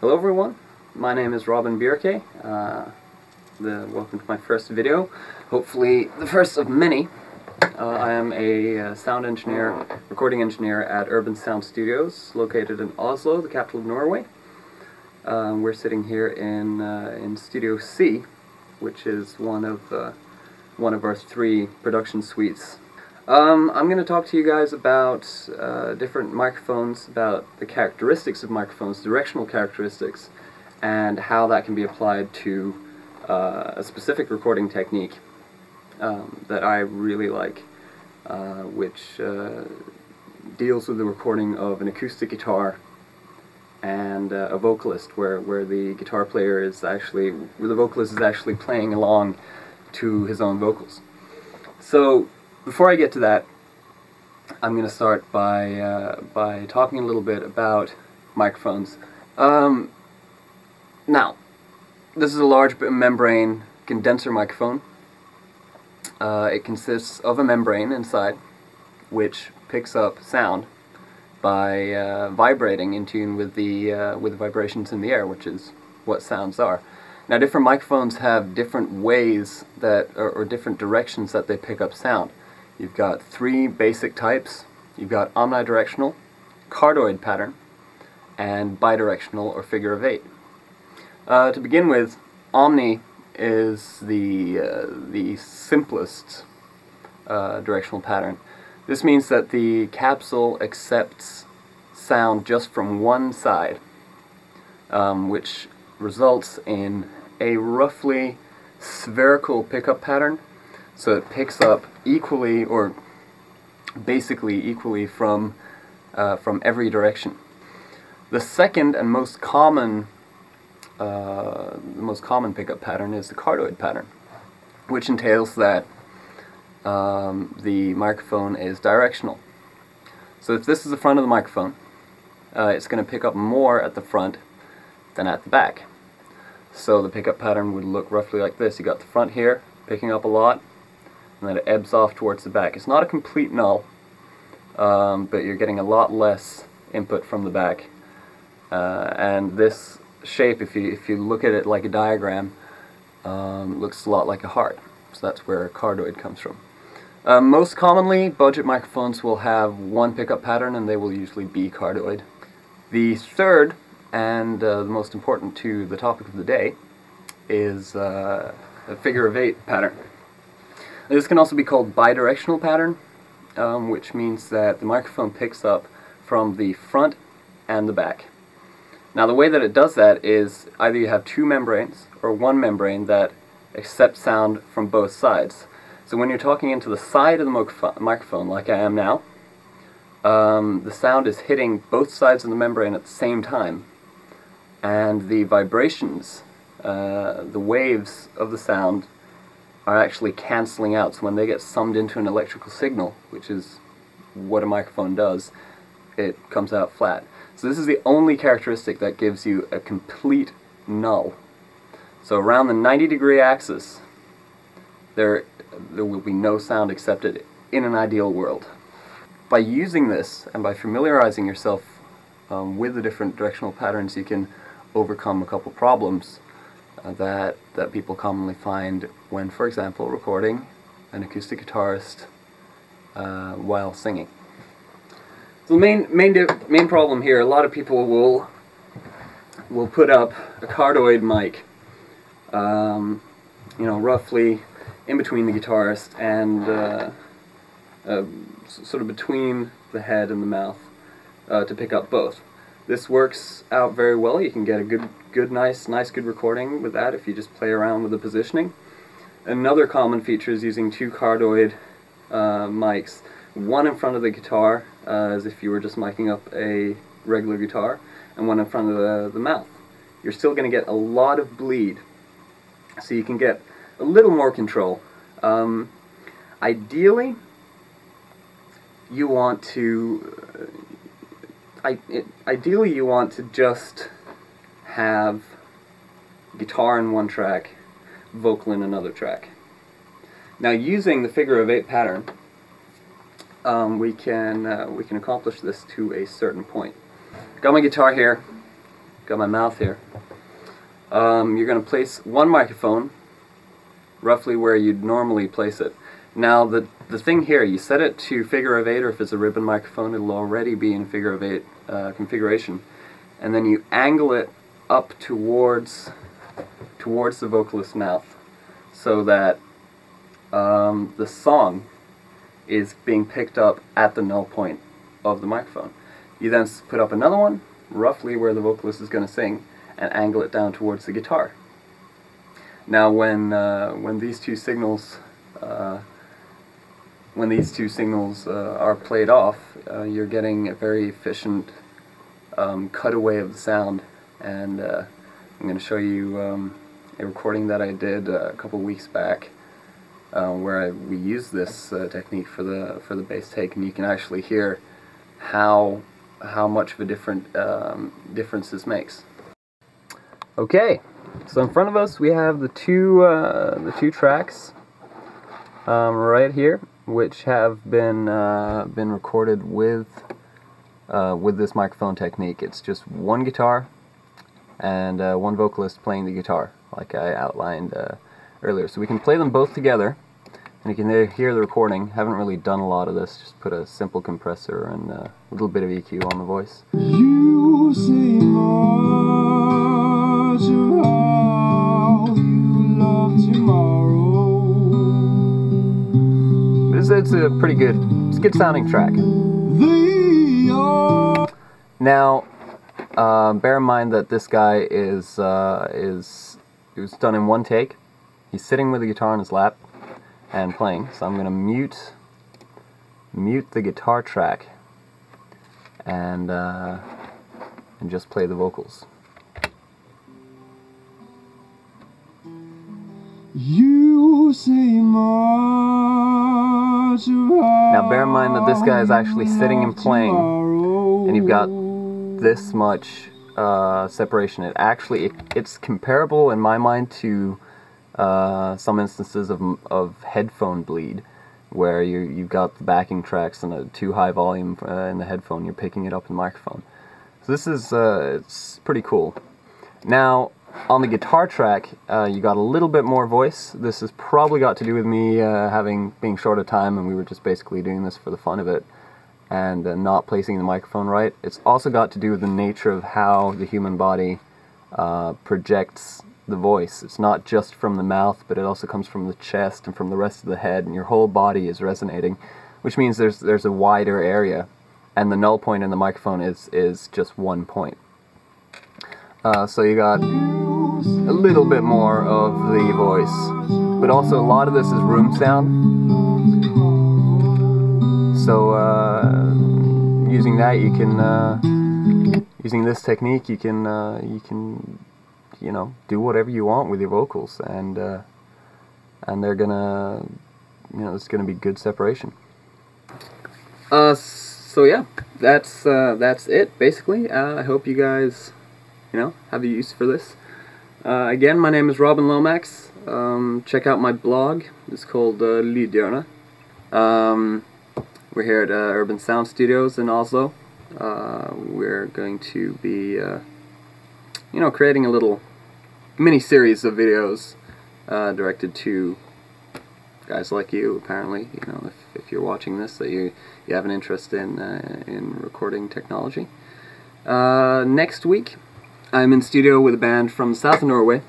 Hello everyone, my name is Bjerke. Welcome to my first video, hopefully the first of many. I am a sound engineer, recording engineer at Urban Sound Studios, located in Oslo, the capital of Norway. We're sitting here in Studio C, which is one of our 3 production suites. I'm going to talk to you guys about different microphones, about the characteristics of microphones, directional characteristics, and how that can be applied to a specific recording technique that I really like, which deals with the recording of an acoustic guitar and a vocalist, where the guitar player is actually, where the vocalist is actually playing along to his own vocals. So before I get to that, I'm going to start by talking a little bit about microphones. Now, this is a large membrane condenser microphone. It consists of a membrane inside, which picks up sound by vibrating in tune with the vibrations in the air, which is what sounds are. Now, different microphones have different ways that, or different directions that they pick up sound. You've got 3 basic types. You've got omnidirectional, cardioid pattern, and bidirectional or figure of 8. To begin with, omni is the simplest directional pattern. This means that the capsule accepts sound just from one side, which results in a roughly spherical pickup pattern. So it picks up equally, or basically equally, from every direction. The second and most common pickup pattern is the cardioid pattern, which entails that the microphone is directional. So if this is the front of the microphone, it's going to pick up more at the front than at the back. So the pickup pattern would look roughly like this. You got the front here picking up a lot, and then it ebbs off towards the back. It's not a complete null, but you're getting a lot less input from the back. And this shape, if you look at it like a diagram, looks a lot like a heart. So that's where cardioid comes from. Most commonly, budget microphones will have one pickup pattern, and they will usually be cardioid. The third, and the most important to the topic of the day, is a figure of 8 pattern. This can also be called bidirectional pattern, which means that the microphone picks up from the front and the back. Now, the way that it does that is either you have 2 membranes or one membrane that accepts sound from both sides. So when you're talking into the side of the microphone, like I am now, the sound is hitting both sides of the membrane at the same time, and the vibrations, the waves of the sound, are actually cancelling out. So when they get summed into an electrical signal, which is what a microphone does, it comes out flat. So this is the only characteristic that gives you a complete null. So around the 90-degree axis, there will be no sound accepted in an ideal world. By using this and by familiarizing yourself with the different directional patterns, you can overcome a couple problems that people commonly find when, for example, recording an acoustic guitarist while singing. So the main problem here, a lot of people will put up a cardioid mic, roughly in between the guitarist and sort of between the head and the mouth, to pick up both. This works out very well. You can get a good recording with that if you just play around with the positioning. Another common feature is using 2 cardioid mics, one in front of the guitar, as if you were just miking up a regular guitar, and one in front of the mouth. You're still going to get a lot of bleed, so you can get a little more control. Ideally, you want to just have guitar in one track, vocal in another track. Now, using the figure of 8 pattern, we can accomplish this to a certain point. Got my guitar here. got my mouth here. You're going to place one microphone roughly where you'd normally place it. Now the thing here, you set it to figure of 8, or if it's a ribbon microphone it'll already be in figure of 8 configuration, and then you angle it up towards the vocalist's mouth so that the song is being picked up at the null point of the microphone. You then put up another one roughly where the vocalist is going to sing and angle it down towards the guitar. Now when these two signals are played off, you're getting a very efficient cutaway of the sound, and I'm going to show you a recording that I did a couple weeks back where we used this technique for the bass take, and you can actually hear how much of a difference this makes. Okay, so in front of us we have the two tracks right here, which have been recorded with this microphone technique. It's just one guitar and one vocalist playing the guitar, like I outlined earlier. So we can play them both together, and you can hear the recording. Haven't really done a lot of this, just put a simple compressor and a little bit of EQ on the voice. You say much of how you love tomorrow. It's a pretty good, it's a good sounding track. Now, bear in mind that this guy it was done in one take. He's sitting with the guitar on his lap and playing. So I'm going to mute the guitar track and just play the vocals. You say much. Now bear in mind that this guy is actually sitting and playing, and you've got this much separation. It's comparable in my mind to some instances of headphone bleed, where you've got the backing tracks and a too high volume in the headphone. You're picking it up in the microphone. So this is it's pretty cool. Now on the guitar track, you got a little bit more voice. This has probably got to do with me being short of time, and we were just basically doing this for the fun of it, and not placing the microphone right. It's also got to do with the nature of how the human body projects the voice. It's not just from the mouth, but it also comes from the chest and from the rest of the head, and your whole body is resonating, which means there's a wider area, and the null point in the microphone is just one point. So you got a little bit more of the voice, but also a lot of this is room sound. So using that, you can using this technique, you can do whatever you want with your vocals, and they're gonna, it's gonna be good separation. So yeah, that's it basically. I hope you guys have a use for this. Again, my name is Robin Lomax. Check out my blog. It's called Bjerke. We're here at Urban Sound Studios in Oslo. We're going to be creating a little mini-series of videos directed to guys like you, apparently. If you're watching this, that you have an interest in recording technology. Next week, I'm in studio with a band from the south of Norway,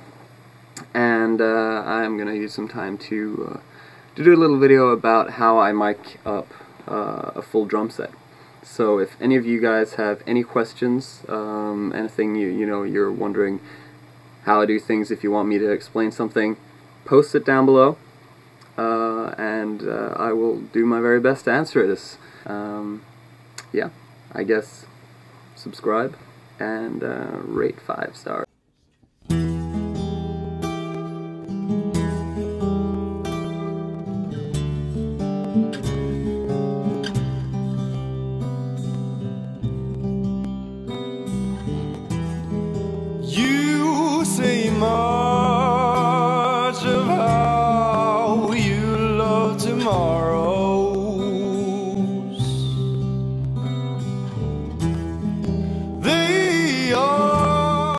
and I'm going to use some time to do a little video about how I mic up a full drum set. So if any of you guys have any questions, anything you're wondering how I do things, if you want me to explain something, post it down below, and I will do my very best to answer this. Yeah, I guess subscribe and rate 5 stars. You say